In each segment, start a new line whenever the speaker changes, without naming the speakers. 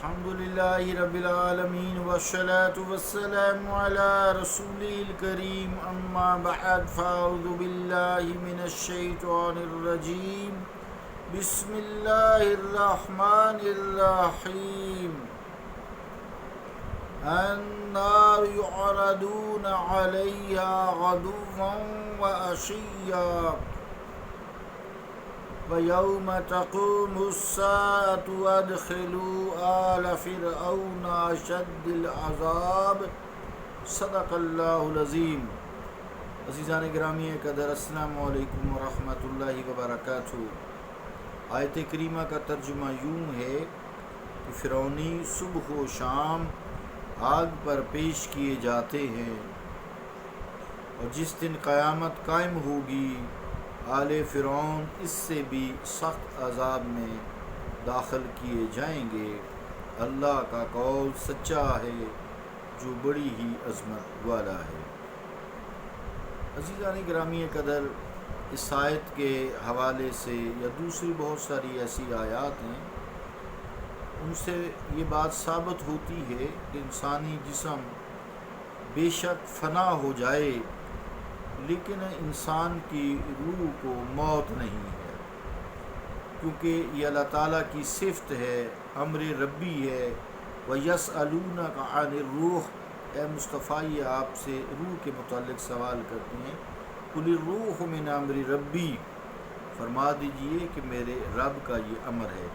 الحمد لله رب العالمين والصلاة والسلام على رسوله الكريم أما بعد فأعوذ بالله من الشيطان الرجيم بسم الله الرحمن الرحيم النار يعرضون عليها غدوا وعشيا وَيَوْمَ تَقُومُ السَّاعَةُ وَادْخِلُوا آلَ فِرْعَوْنَ أَشَدَّ الْعَذَابِ صدق اللہ العظیم۔ عزیزان گرامی قدر، السلام علیکم ورحمۃ اللہ وبرکاتہ۔ آیت کریمہ کا ترجمہ یوں ہے کہ فرعونی صبح و شام آگ پر پیش کیے جاتے ہیں، اور جس دن قیامت قائم ہوگی آل فرعون اس سے بھی سخت عذاب میں داخل کیے جائیں گے۔ اللہ کا قول سچا ہے جو بڑی ہی عظمت والا ہے۔ عزیزان گرامی قدر، اس آیت کے حوالے سے یا دوسری بہت ساری ایسی آیات ہیں، ان سے یہ بات ثابت ہوتی ہے کہ انسانی جسم بے شک فنا ہو جائے، لیکن انسان کی روح کو موت نہیں ہے، کیونکہ یہ اللہ تعالیٰ کی صفت ہے، امر ربی ہے۔ وَيَسْأَلُونَكَ عَنِ الرُّوحِ، اے مصطفیٰ یہ آپ سے روح کے متعلق سوال کرتے ہیں۔ قُلِ الرُّوحُ مِنْ أَمْرِ رَبِّي، فرما دیجئے کہ میرے رب کا یہ امر ہے۔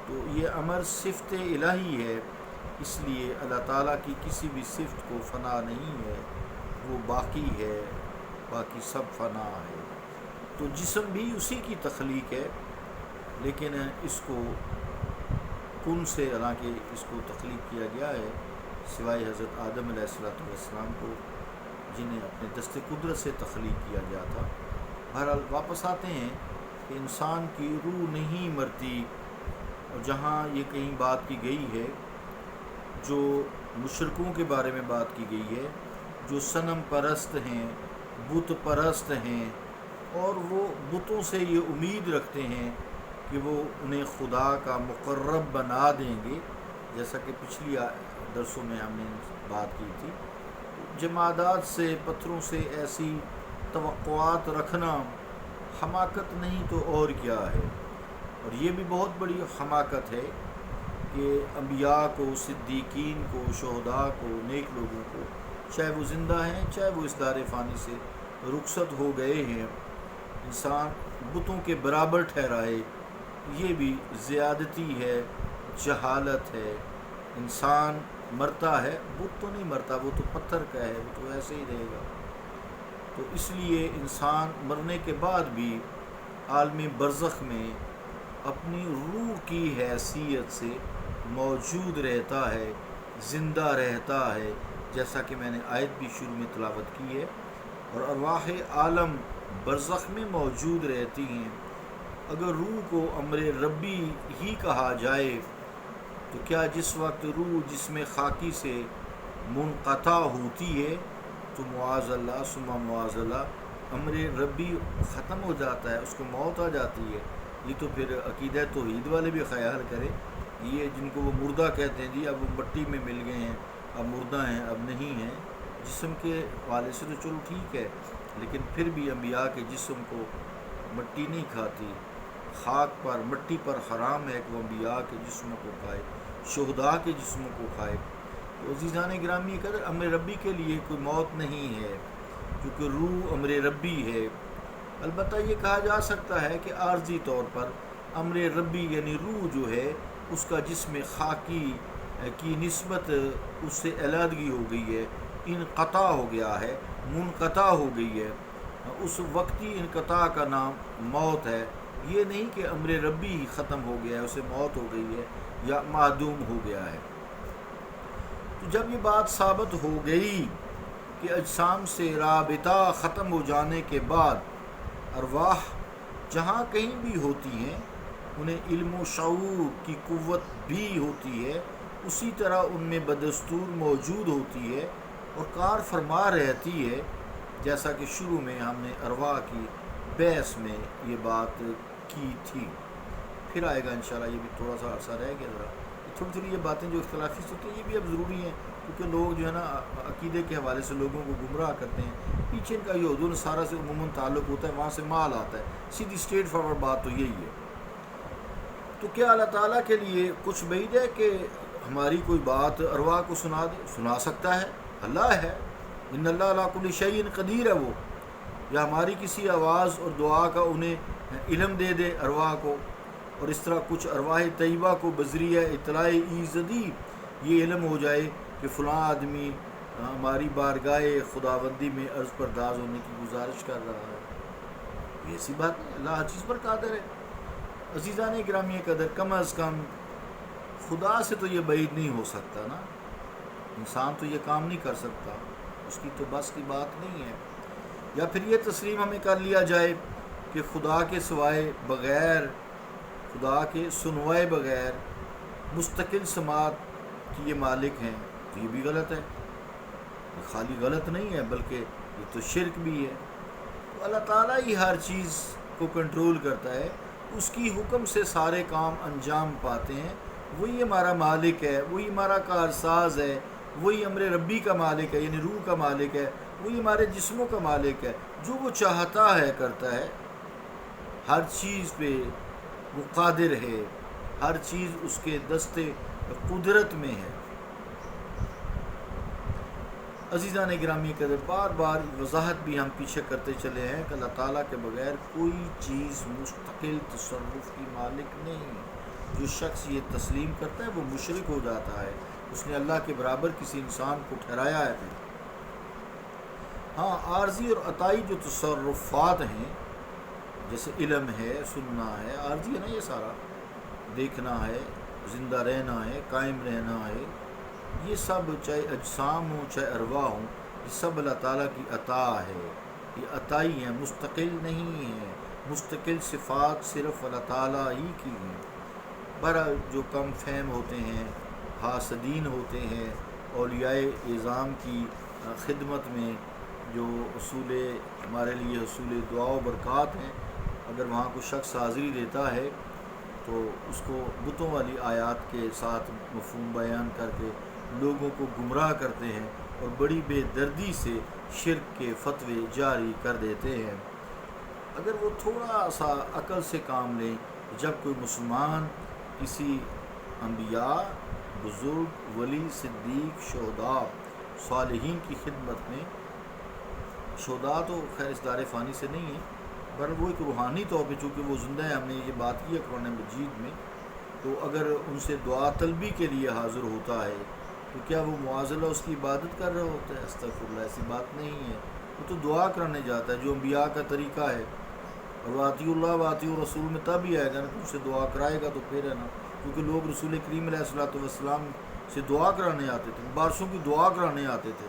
تو یہ امر صفت الہی ہے، اس لیے اللہ تعالیٰ کی کسی بھی صفت کو فنا نہیں ہے، وہ باقی ہے، باقی سب فنا ہے۔ تو جسم بھی اسی کی تخلیق ہے، لیکن اس کو کن سے، حالانکہ اس کو تخلیق کیا گیا ہے سوائے حضرت آدم علیہ السلام کو، جنہیں اپنے دست قدرت سے تخلیق کیا گیا تھا۔ بہرحال واپس آتے ہیں کہ انسان کی روح نہیں مرتی، اور جہاں یہ کہیں بات کی گئی ہے جو مشرکوں کے بارے میں بات کی گئی ہے، جو صنم پرست ہیں، بت پرست ہیں، اور وہ بتوں سے یہ امید رکھتے ہیں کہ وہ انہیں خدا کا مقرب بنا دیں گے، جیسا کہ پچھلی درسوں میں ہم نے بات کی تھی۔ جمادات سے، پتھروں سے ایسی توقعات رکھنا حماقت نہیں تو اور کیا ہے، اور یہ بھی بہت بڑی حماقت ہے کہ انبیاء کو، صدیقین کو، شہداء کو، نیک لوگوں کو، چاہے وہ زندہ ہیں چاہے وہ اس دار فانی سے رخصت ہو گئے ہیں، انسان بتوں کے برابر ٹھہرائے، یہ بھی زیادتی ہے، جہالت ہے۔ انسان مرتا ہے، بت تو نہیں مرتا، وہ تو پتھر کا ہے، وہ تو ایسے ہی رہے گا۔ تو اس لیے انسان مرنے کے بعد بھی عالم برزخ میں اپنی روح کی حیثیت سے موجود رہتا ہے، زندہ رہتا ہے، جیسا کہ میں نے آیت بھی شروع میں تلاوت کی ہے، اور ارواح عالم برزخ میں موجود رہتی ہیں۔ اگر روح کو امر ربی ہی کہا جائے تو کیا جس وقت روح جسم خاکی سے منقطع ہوتی ہے تو معاذ اللہ ثم معاذ اللہ امر ربی ختم ہو جاتا ہے، اس کو موت آ جاتی ہے؟ یہ تو پھر عقیدہ توحید والے بھی خیال کریں، یہ جن کو وہ مردہ کہتے ہیں، جی اب وہ مٹی میں مل گئے ہیں، اب مردہ ہیں، اب نہیں ہیں، جسم کے حوالے سے تو چلو ٹھیک ہے، لیکن پھر بھی انبیاء کے جسم کو مٹی نہیں کھاتی، خاک پر، مٹی پر حرام ہے کہ وہ انبیاء کے جسموں کو کھائے، شہداء کے جسموں کو کھائے۔ تو عزیزان گرامی قدر، امر ربی کے لیے کوئی موت نہیں ہے، کیونکہ روح امر ربی ہے۔ البتہ یہ کہا جا سکتا ہے کہ عارضی طور پر امر ربی یعنی روح جو ہے اس کا جسم خاکی کی نسبت اس سے علیحدگی ہو گئی ہے، انقطاع ہو گیا ہے، منقطع ہو گئی ہے، اس وقتی انقطاع کا نام موت ہے۔ یہ نہیں کہ امر ربی ہی ختم ہو گیا ہے، اسے موت ہو گئی ہے یا معدوم ہو گیا ہے۔ تو جب یہ بات ثابت ہو گئی کہ اجسام سے رابطہ ختم ہو جانے کے بعد ارواح جہاں کہیں بھی ہوتی ہیں انہیں علم و شعور کی قوت بھی ہوتی ہے، اسی طرح ان میں بدستور موجود ہوتی ہے اور کار فرما رہتی ہے، جیسا کہ شروع میں ہم نے ارواح کی بحث میں یہ بات کی تھی۔ پھر آئے گا انشاءاللہ، یہ بھی تھوڑا سا عرصہ رہ گیا ذرا تھوڑی تھوڑی یہ باتیں جو اختلافی ہوتی ہیں یہ بھی اب ضروری ہیں، کیونکہ لوگ جو ہے نا عقیدے کے حوالے سے لوگوں کو گمراہ کرتے ہیں۔ پیچھے ان کا یہود و نصارہ سے عموماً تعلق ہوتا ہے، وہاں سے مال آتا ہے، سیدھی اسٹریٹ فارورڈ بات تو یہی ہے۔ تو کیا اللہ تعالیٰ کے لیے کچھ بعید ہے کہ ہماری کوئی بات ارواح کو سنا سکتا ہے؟ اللہ ہے، ان اللہ علی کل شیء قدیر ہے وہ، یا ہماری کسی آواز اور دعا کا انہیں علم دے دے ارواح کو، اور اس طرح کچھ ارواح طیبہ کو بذریعہ اطلاع ایزدی یہ علم ہو جائے کہ فلاں آدمی ہماری بارگاہ خداوندی میں عرض پرداز ہونے کی گزارش کر رہا ہے۔ یہ ایسی بات نہیں، اللہ ہر چیز پر قادر ہے۔ عزیزان گرامی قدر، کم از کم خدا سے تو یہ بعید نہیں ہو سکتا نا، انسان تو یہ کام نہیں کر سکتا، اس کی تو بس کی بات نہیں ہے۔ یا پھر یہ تسلیم ہمیں کر لیا جائے کہ خدا کے سوائے بغیر، خدا کے سنوائے بغیر مستقل سماعت کی یہ مالک ہیں، تو یہ بھی غلط ہے۔ یہ خالی غلط نہیں ہے بلکہ یہ تو شرک بھی ہے۔ تو اللہ تعالیٰ ہی ہر چیز کو کنٹرول کرتا ہے، اس کی حکم سے سارے کام انجام پاتے ہیں، وہی ہمارا مالک ہے، وہی ہمارا کارساز ہے، وہی امر ربی کا مالک ہے، یعنی روح کا مالک ہے، وہی ہمارے جسموں کا مالک ہے، جو وہ چاہتا ہے کرتا ہے، ہر چیز پہ وہ قادر ہے، ہر چیز اس کے دستے قدرت میں ہے۔ عزیزان گرامی قدر، بار بار وضاحت بھی ہم پیچھے کرتے چلے ہیں کہ اللہ تعالیٰ کے بغیر کوئی چیز مستقل تصرف کی مالک نہیں۔ جو شخص یہ تسلیم کرتا ہے وہ مشرک ہو جاتا ہے، اس نے اللہ کے برابر کسی انسان کو ٹھہرایا ہے۔ ہاں، عارضی اور عطائی جو تصرفات ہیں، جیسے علم ہے، سننا ہے، عارضی ہے نا، یہ سارا دیکھنا ہے، زندہ رہنا ہے، قائم رہنا ہے، یہ سب چاہے اجسام ہوں چاہے ارواح ہوں، یہ سب اللہ تعالیٰ کی عطا ہے، یہ عطائی ہیں، مستقل نہیں ہیں۔ مستقل صفات صرف اللہ تعالیٰ ہی کی ہیں۔ بہرحال جو کم فہم ہوتے ہیں، حاسدین ہوتے ہیں، اولیاء اعظام کی خدمت میں جو اصول ہمارے لیے اصول دعا و برکات ہیں، اگر وہاں کوئی شخص حاضری دیتا ہے تو اس کو بتوں والی آیات کے ساتھ مفہوم بیان کر کے لوگوں کو گمراہ کرتے ہیں اور بڑی بے دردی سے شرک کے فتوے جاری کر دیتے ہیں۔ اگر وہ تھوڑا سا عقل سے کام لیں، جب کوئی مسلمان کسی انبیاء، بزرگ، ولی، صدیق، شہداء، صالحین کی خدمت میں، شہداء تو خیر اس دار فانی سے نہیں ہے، پر وہ ایک روحانی طور پہ چونکہ وہ زندہ ہے، ہم نے یہ بات کی ہے قرآن مجید میں، تو اگر ان سے دعا طلبی کے لیے حاضر ہوتا ہے تو کیا وہ معاذلہ اس کی عبادت کر رہا ہوتا ہے؟ استغفر اللہ، ایسی بات نہیں ہے، وہ تو دعا کرنے جاتا ہے جو انبیاء کا طریقہ ہے۔ اور واطیع اللہ واطیع رسول میں تب ہی آئے گا نا، اس سے دعا کرائے گا تو پھر ہے نا، کیونکہ لوگ رسول کریم علیہ الصلوۃ والسلام سے دعا کرانے آتے تھے، بارشوں کی دعا کرانے آتے تھے،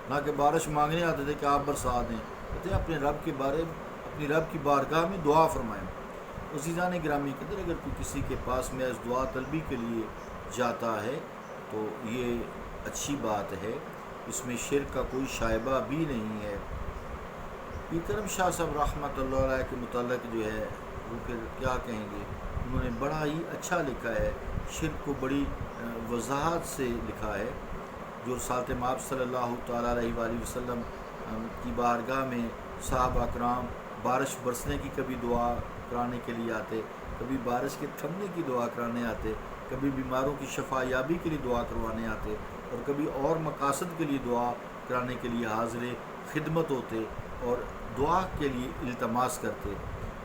نہ کہ بارش مانگنے آتے تھے کہ آپ برسا دیں، کہتے ہیں اپنے رب کے بارے میں، اپنی رب کی بارگاہ میں دعا فرمائیں۔ عزیزان گرامی قدر، اگر کوئی کسی کے پاس محض دعا طلبی کے لیے جاتا ہے تو یہ اچھی بات ہے، اس میں شرک کا کوئی شائبہ بھی نہیں ہے۔ پیر کرم شاہ صاحب رحمۃ اللہ علیہ کے متعلق جو ہے وہ پھر کیا کہیں گے، انہوں نے بڑا ہی اچھا لکھا ہے، شرک کو بڑی وضاحت سے لکھا ہے۔ جو رسالت مآب صلی اللہ تعالیٰ علیہ وآلہ وسلم کی بارگاہ میں صحابہ کرام بارش برسنے کی کبھی دعا کرانے کے لیے آتے، کبھی بارش کے تھمنے کی دعا کرانے آتے، کبھی بیماروں کی شفا یابی کے لیے دعا کروانے آتے، اور کبھی اور مقاصد کے لیے دعا کرانے کے لیے حاضر خدمت ہوتے اور دعا کے لیے التماس کرتے۔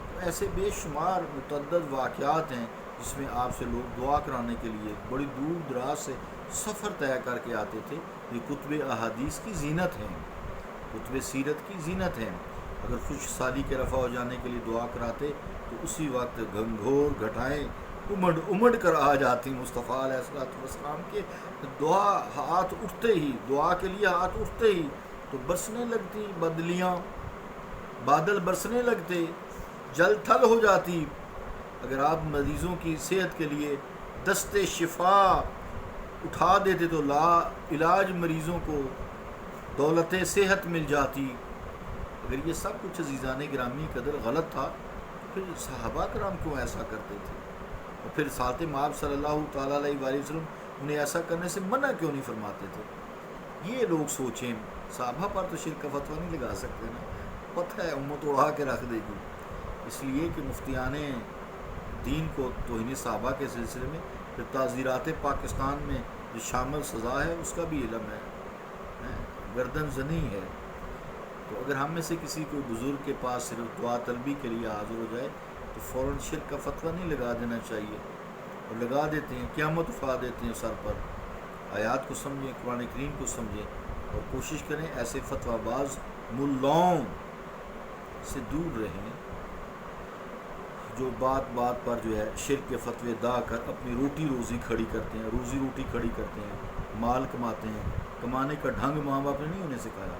تو ایسے بے شمار متعدد واقعات ہیں جس میں آپ سے لوگ دعا کرانے کے لیے بڑی دور دراز سے سفر طے کر کے آتے تھے۔ یہ کتب احادیث کی زینت ہیں، کتب سیرت کی زینت ہیں۔ اگر خوش سالی کے رفع ہو جانے کے لیے دعا کراتے تو اسی وقت گھنگھور گھٹائیں امڑ کر آ جاتی مصطفیٰ علیہ السلام کے دعا ہاتھ اٹھتے ہی، دعا کے لیے ہاتھ اٹھتے ہی تو برسنے لگتی بدلیاں، بادل برسنے لگتے، جل تھل ہو جاتی۔ اگر آپ مریضوں کی صحت کے لیے دست شفا اٹھا دیتے تو لا علاج مریضوں کو دولت صحت مل جاتی۔ اگر یہ سب کچھ عزیزان گرامی قدر غلط تھا، پھر صحابہ کرام کیوں ایسا کرتے تھے؟ اور پھر ساتھ مآب صلی اللہ تعالیٰ علیہ وآلہ وسلم انہیں ایسا کرنے سے منع کیوں نہیں فرماتے تھے؟ یہ لوگ سوچیں، صحابہ پر تو شرک کا فتویٰ نہیں لگا سکتے نا، پتہ ہے امت اڑا کے رکھ دے گی، اس لیے کہ مفتیان دین کو توہین صحابہ کے سلسلے میں پھر تعزیرات پاکستان میں جو شامل سزا ہے اس کا بھی علم ہے، گردن زنی ہے۔ تو اگر ہم میں سے کسی کوئی بزرگ کے پاس صرف دعا طلبی کے لیے حاضر ہو جائے تو فوراً شرک کا فتویٰ نہیں لگا دینا چاہیے، اور لگا دیتے ہیں، قیامت اٹھا دیتے ہیں سر پر۔ آیات کو سمجھیں، قرآن کریم کو سمجھیں، اور کوشش کریں ایسے فتویٰ باز ملاؤں سے دور رہیں جو بات بات پر جو ہے شرک کے فتوے دا کر اپنی روٹی روزی کھڑی کرتے ہیں، روزی روٹی کھڑی کرتے ہیں، مال کماتے ہیں۔ کمانے کا ڈھنگ ماں باپ نے نہیں انہیں سکھایا،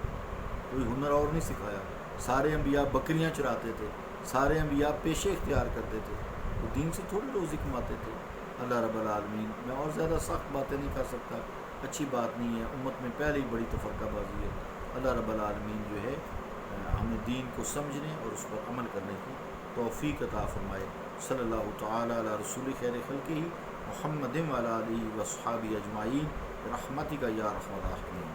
کوئی ہنر اور نہیں سکھایا۔ سارے انبیاء بکریاں چراتے تھے، سارے انبیاء پیشے اختیار کرتے تھے، وہ دین سے تھوڑی روزی کماتے تھے۔ اللہ رب العالمین، میں اور زیادہ سخت باتیں نہیں کر سکتا، اچھی بات نہیں ہے، امت میں پہلے ہی بڑی تفرقہ بازی ہے۔ اللہ رب العالمین جو ہے ہمیں دین کو سمجھنے اور اس پر عمل کرنے کی توفیق عطا فرمائے۔ صلی اللہ تعالیٰ علی رسول خیر خلقہ محمد وعلی آلہ وصحبہ اجمعین برحمتک یا ارحم الراحمین۔